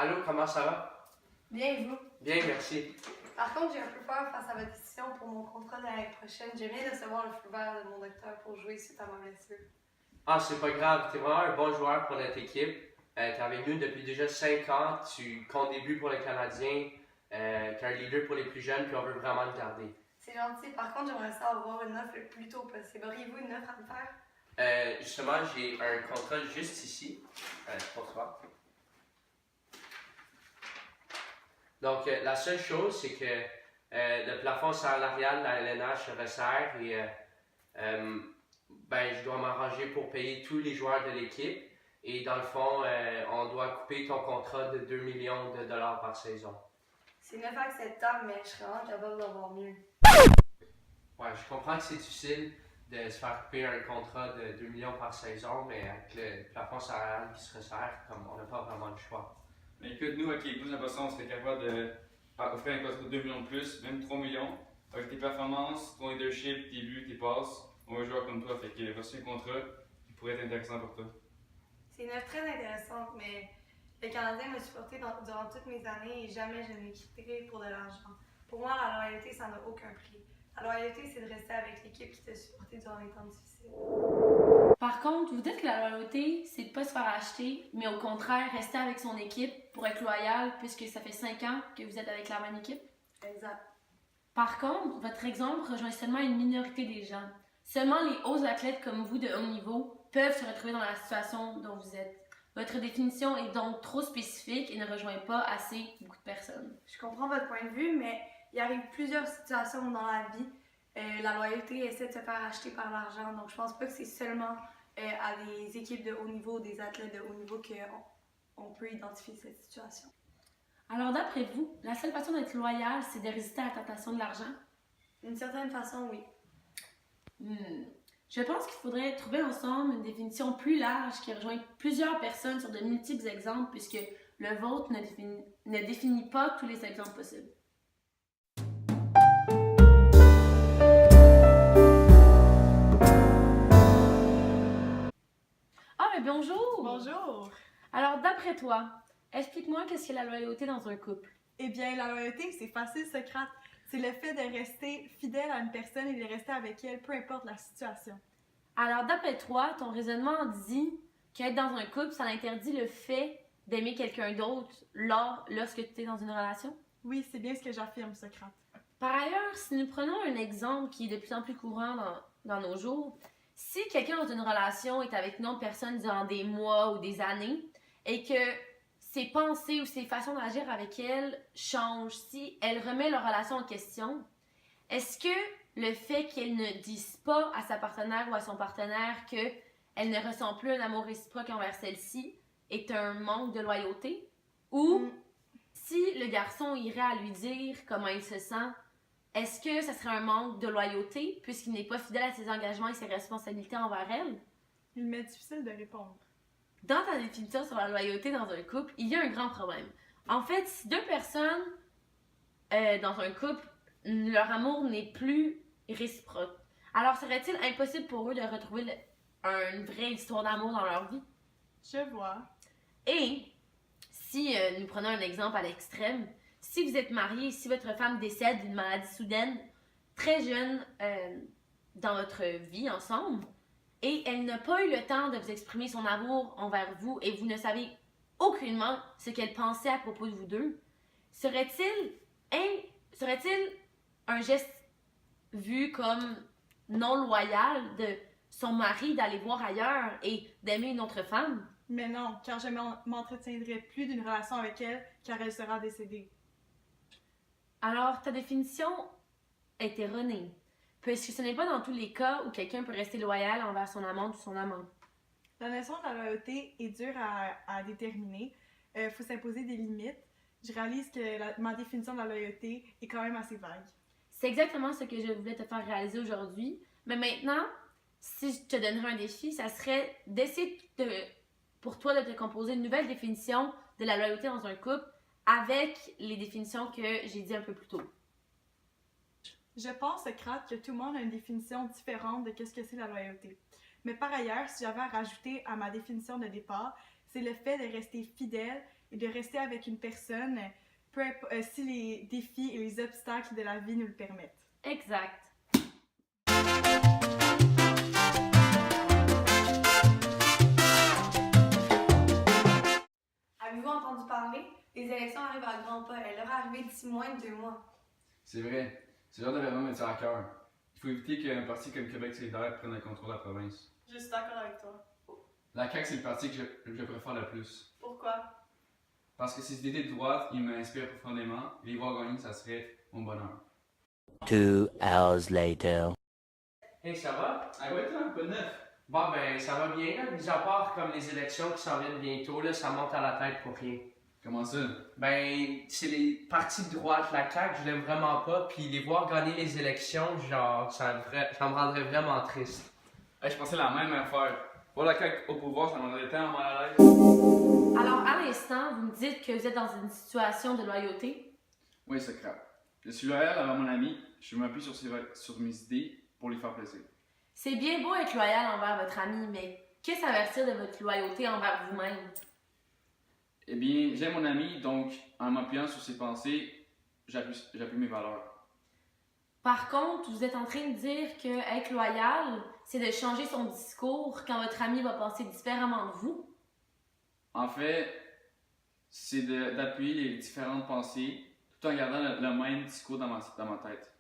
Allô, comment ça va? Bien, et vous? Bien, merci. Par contre, j'ai un peu peur face à votre décision pour mon contrat de l'année prochaine. Je viens de recevoir le feu vert de mon docteur pour jouer suite à ma blessure. Ah, c'est pas grave, t'es vraiment un bon joueur pour notre équipe. T'es avec nous depuis déjà 5 ans, tu comptes des buts pour le Canadien, t'es un leader pour les plus jeunes, puis on veut vraiment le garder. C'est gentil. Par contre, j'aimerais ça avoir une offre le plus tôt possible. Auriez-vous une offre à me faire? Justement, j'ai un contrat juste ici, pour toi. Donc, la seule chose, c'est que le plafond salarial de la LNH se resserre et je dois m'arranger pour payer tous les joueurs de l'équipe. Et dans le fond, on doit couper ton contrat de 2 millions de dollars par saison. C'est une offre acceptable, mais je serais vraiment capable d'avoir mieux. Ouais, je comprends que c'est difficile de se faire couper un contrat de 2 millions par saison, mais avec le plafond salarial qui se resserre, comme on n'a pas vraiment le choix. Mais écoute, nous, avec les Blues de Boston, on serait capable d'offrir un contrat de 2 millions de plus, même 3 millions. Avec tes performances, ton leadership, tes buts, tes passes, on veut un joueur comme toi. Fait que voici un contrat qui pourrait être intéressant pour toi. C'est une offre très intéressante, mais le Canadien m'a supporté durant toutes mes années et jamais je n'ai quitté pour de l'argent. Pour moi, la loyauté, ça n'a aucun prix. La loyauté, c'est de rester avec l'équipe qui t'a supporté durant les temps difficiles. Par contre, vous dites que la loyauté, c'est de pas se faire acheter, mais au contraire, rester avec son équipe pour être loyal, puisque ça fait 5 ans que vous êtes avec la même équipe. Exact. Par contre, votre exemple rejoint seulement une minorité des gens. Seulement les hauts athlètes comme vous de haut niveau peuvent se retrouver dans la situation dont vous êtes. Votre définition est donc trop spécifique et ne rejoint pas assez beaucoup de personnes. Je comprends votre point de vue, mais il arrive plusieurs situations dans la vie. La loyauté essaie de se faire acheter par l'argent, donc je pense pas que c'est seulement à des équipes de haut niveau, des athlètes de haut niveau qu'on peut identifier cette situation. Alors d'après vous, la seule façon d'être loyal, c'est de résister à la tentation de l'argent? D'une certaine façon, oui. Je pense qu'il faudrait trouver ensemble une définition plus large qui rejoint plusieurs personnes sur de multiples exemples, puisque le vôtre ne définit pas tous les exemples possibles. Ah, mais bonjour! Bonjour! Alors, d'après toi, explique-moi qu'est-ce qu'est la loyauté dans un couple? Eh bien, la loyauté, c'est facile, Socrate. C'est le fait de rester fidèle à une personne et de rester avec elle, peu importe la situation. Alors, d'après toi, ton raisonnement dit qu'être dans un couple, ça interdit le fait d'aimer quelqu'un d'autre lorsque tu es dans une relation? Oui, c'est bien ce que j'affirme, Socrate. Par ailleurs, si nous prenons un exemple qui est de plus en plus courant dans nos jours, si quelqu'un dans une relation est avec une autre personne durant des mois ou des années et que ses pensées ou ses façons d'agir avec elle changent, si elle remet leur relation en question, est-ce que le fait qu'elle ne dise pas à sa partenaire ou à son partenaire qu'elle ne ressent plus un amour réciproque envers celle-ci est un manque de loyauté? Ou si le garçon irait à lui dire comment il se sent, est-ce que ça serait un manque de loyauté puisqu'il n'est pas fidèle à ses engagements et ses responsabilités envers elle? Il m'est difficile de répondre. Dans ta définition sur la loyauté dans un couple, il y a un grand problème. En fait, si deux personnes dans un couple, leur amour n'est plus réciproque, alors serait-il impossible pour eux de retrouver une vraie histoire d'amour dans leur vie? Je vois. Et si nous prenons un exemple à l'extrême, si vous êtes marié, si votre femme décède d'une maladie soudaine, très jeune dans votre vie ensemble, et elle n'a pas eu le temps de vous exprimer son amour envers vous et vous ne savez aucunement ce qu'elle pensait à propos de vous deux, serait-il un geste vu comme non loyal de son mari d'aller voir ailleurs et d'aimer une autre femme? Mais non, car je m'entretiendrai plus d'une relation avec elle car elle sera décédée. Alors, ta définition est erronée, puisque ce n'est pas dans tous les cas où quelqu'un peut rester loyal envers son amante ou son amant. La notion de la loyauté est dure à déterminer. Il faut s'imposer des limites. Je réalise que ma définition de la loyauté est quand même assez vague. C'est exactement ce que je voulais te faire réaliser aujourd'hui. Mais maintenant, si je te donnerais un défi, ça serait d'essayer pour toi de te composer une nouvelle définition de la loyauté dans un couple avec les définitions que j'ai dit un peu plus tôt. Je pense, Socrate, que tout le monde a une définition différente de ce que c'est la loyauté. Mais par ailleurs, si j'avais à rajouter à ma définition de départ, c'est le fait de rester fidèle et de rester avec une personne si les défis et les obstacles de la vie nous le permettent. Exact. Avez-vous entendu parler? Les élections arrivent à grands pas. Elles leur arrivent d'ici moins de 2 mois. C'est vrai. Ce genre d'événement me tient à cœur. Il faut éviter qu'un parti comme Québec solidaire prenne le contrôle de la province. Je suis d'accord avec toi. La CAQ, c'est le parti que je préfère le plus. Pourquoi? Parce que ces idées de droite, ils m'inspirent profondément. Et les voir gagner, ça serait mon bonheur. 2 hours later. Hey, ça va? Ah ouais, toi, bonne neuf. Bon, ben, ça va bien, là. Mis à part comme les élections qui s'en viennent bientôt, là, ça monte à la tête pour rien. Comment ça? Ben, c'est les partis de droite, la CAQ, je l'aime vraiment pas, puis les voir gagner les élections, genre, ça me rendrait vraiment triste. Hey, je pensais la même affaire. Voir la CAQ au pouvoir, ça m'en aurait tellement mal à l'aise. Alors, à l'instant, vous me dites que vous êtes dans une situation de loyauté. Oui, c'est crap. Je suis loyal à mon ami, je m'appuie sur mes idées pour lui faire plaisir. C'est bien beau être loyal envers votre ami, mais qu'est-ce avertir de votre loyauté envers vous-même? Eh bien, j'aime mon ami, donc en m'appuyant sur ses pensées, j'appuie mes valeurs. Par contre, vous êtes en train de dire que être loyal, c'est de changer son discours quand votre ami va penser différemment de vous? En fait, c'est d'appuyer les différentes pensées tout en gardant le même discours dans ma tête.